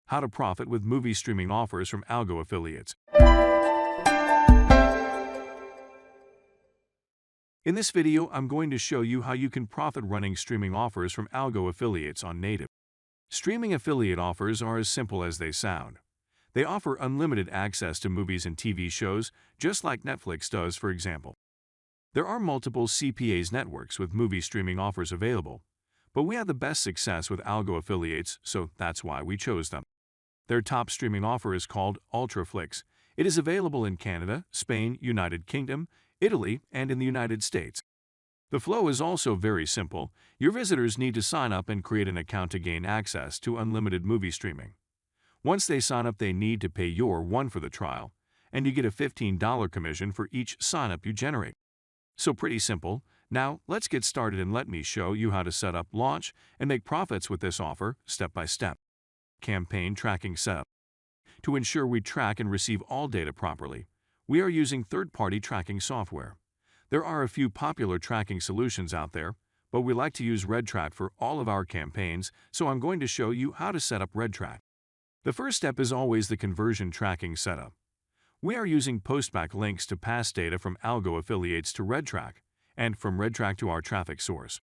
How to profit with movie streaming offers from Algo affiliates. In this video, I'm going to show you how you can profit running streaming offers from Algo affiliates on native. Streaming affiliate offers are as simple as they sound. They offer unlimited access to movies and TV shows, just like Netflix does, for example. There are multiple CPAs networks with movie streaming offers available, but we had the best success with Algo affiliates, so that's why we chose them. Their top streaming offer is called Ultraflix. It is available in Canada, Spain, United Kingdom, Italy, and in the United States. The flow is also very simple. Your visitors need to sign up and create an account to gain access to unlimited movie streaming. Once they sign up, they need to pay your $1 for the trial, and you get a $15 commission for each sign-up you generate. So pretty simple. Now, let's get started and let me show you how to set up, launch, and make profits with this offer step by step. Campaign tracking setup. To ensure we track and receive all data properly, we are using third-party tracking software. There are a few popular tracking solutions out there, but we like to use RedTrack for all of our campaigns, so I'm going to show you how to set up RedTrack. The first step is always the conversion tracking setup. We are using postback links to pass data from Algo affiliates to RedTrack, and from RedTrack to our traffic source.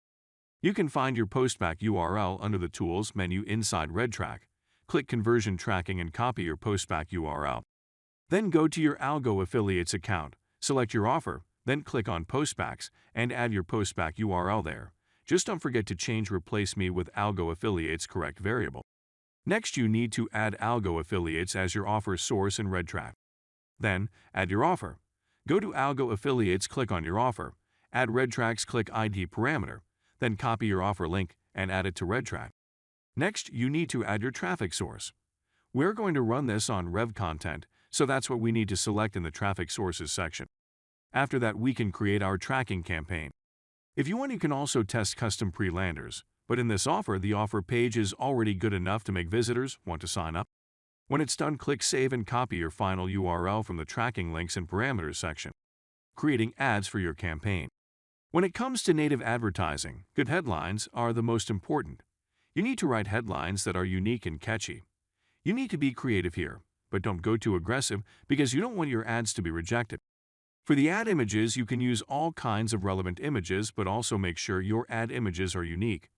You can find your postback URL under the Tools menu inside RedTrack. Click Conversion Tracking and copy your postback URL. Then go to your Algo affiliates account, select your offer, then click on Postbacks and add your postback URL there. Just don't forget to change Replace Me with Algo affiliates correct variable. Next, you need to add Algo affiliates as your offer source in RedTrack. Then, add your offer. Go to Algo affiliates, click on your offer, add RedTrack's click ID parameter, then copy your offer link and add it to RedTrack. Next, you need to add your traffic source. We're going to run this on RevContent, so that's what we need to select in the Traffic Sources section. After that, we can create our tracking campaign. If you want, you can also test custom pre-landers, but in this offer, the offer page is already good enough to make visitors want to sign up. When it's done, click Save and copy your final URL from the Tracking Links and Parameters section. Creating ads for your campaign. When it comes to native advertising, good headlines are the most important. You need to write headlines that are unique and catchy. You need to be creative here, but don't go too aggressive because you don't want your ads to be rejected. For the ad images, you can use all kinds of relevant images, but also make sure your ad images are unique.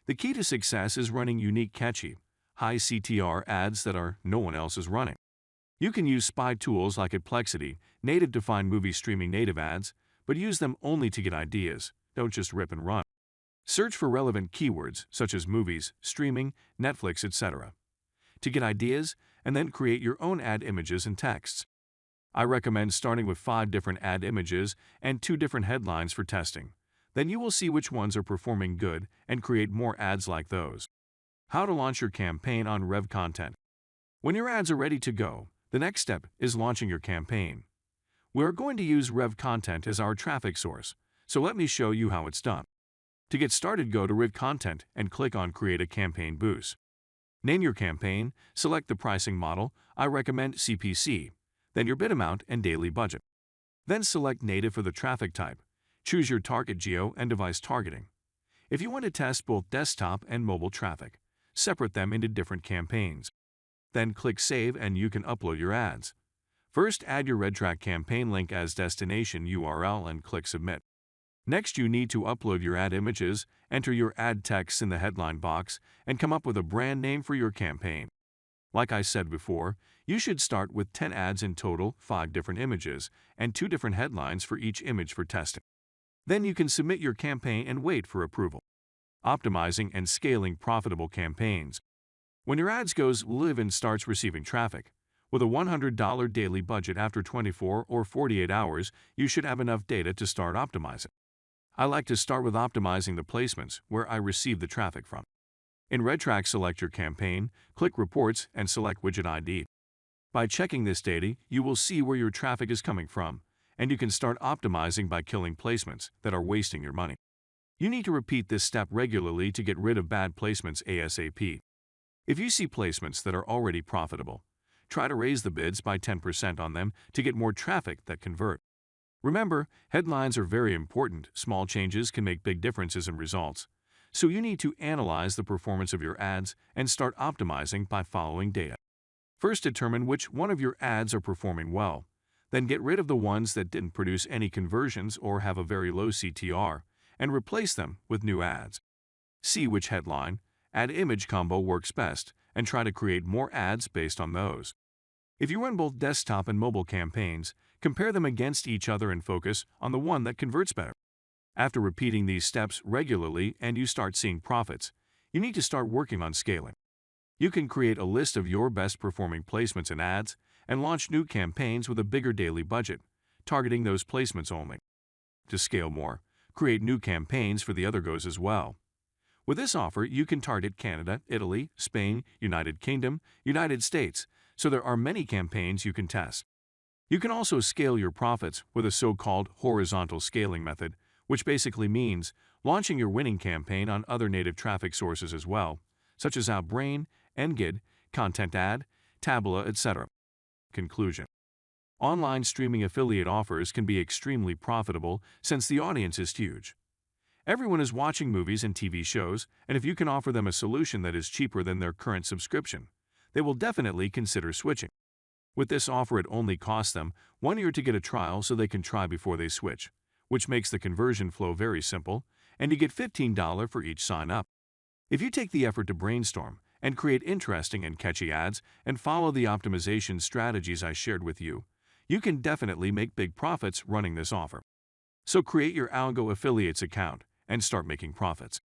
The key to success is running unique, catchy, high CTR ads that no one else is running. You can use spy tools like Adplexity, native to find movie streaming native ads, but use them only to get ideas. Don't just rip and run. Search for relevant keywords such as movies, streaming, Netflix, etc. to get ideas, and then create your own ad images and texts. I recommend starting with 5 different ad images and 2 different headlines for testing. Then you will see which ones are performing good and create more ads like those. How to launch your campaign on RevContent. When your ads are ready to go, the next step is launching your campaign. We're going to use RevContent as our traffic source, so let me show you how it's done. To get started, go to RevContent and click on Create a Campaign Boost. Name your campaign, select the pricing model, I recommend CPC, then your bid amount and daily budget. Then select Native for the traffic type. Choose your target geo and device targeting. If you want to test both desktop and mobile traffic, separate them into different campaigns. Then click Save and you can upload your ads. First, add your RedTrack campaign link as destination URL and click Submit. Next, you need to upload your ad images, enter your ad text in the headline box, and come up with a brand name for your campaign. Like I said before, you should start with 10 ads in total, 5 different images, and 2 different headlines for each image for testing. Then you can submit your campaign and wait for approval. Optimizing and scaling profitable campaigns. When your ads goes live and starts receiving traffic, with a $100 daily budget after 24 or 48 hours, you should have enough data to start optimizing. I like to start with optimizing the placements where I receive the traffic from. In RedTrack, select your campaign, click Reports, and select Widget ID. By checking this data, you will see where your traffic is coming from, and you can start optimizing by killing placements that are wasting your money. You need to repeat this step regularly to get rid of bad placements ASAP. If you see placements that are already profitable, try to raise the bids by 10% on them to get more traffic that convert. Remember, headlines are very important. Small changes can make big differences in results. So you need to analyze the performance of your ads and start optimizing by following data. First, determine which one of your ads are performing well. Then get rid of the ones that didn't produce any conversions or have a very low CTR and replace them with new ads. See which headline, ad image combo works best and try to create more ads based on those. If you run both desktop and mobile campaigns, compare them against each other and focus on the one that converts better. After repeating these steps regularly and you start seeing profits, you need to start working on scaling. You can create a list of your best performing placements and ads and launch new campaigns with a bigger daily budget, targeting those placements only. To scale more, create new campaigns for the other goes as well. With this offer, you can target Canada, Italy, Spain, United Kingdom, United States, so there are many campaigns you can test. You can also scale your profits with a so-called horizontal scaling method, which basically means launching your winning campaign on other native traffic sources as well, such as Outbrain, Engid, Content Ad, Taboola, etc. Conclusion: online streaming affiliate offers can be extremely profitable since the audience is huge. Everyone is watching movies and TV shows, and if you can offer them a solution that is cheaper than their current subscription, they will definitely consider switching. With this offer, it only costs them 1 year to get a trial so they can try before they switch, which makes the conversion flow very simple, and you get $15 for each sign-up. If you take the effort to brainstorm and create interesting and catchy ads and follow the optimization strategies I shared with you, you can definitely make big profits running this offer. So create your Algo affiliates account and start making profits.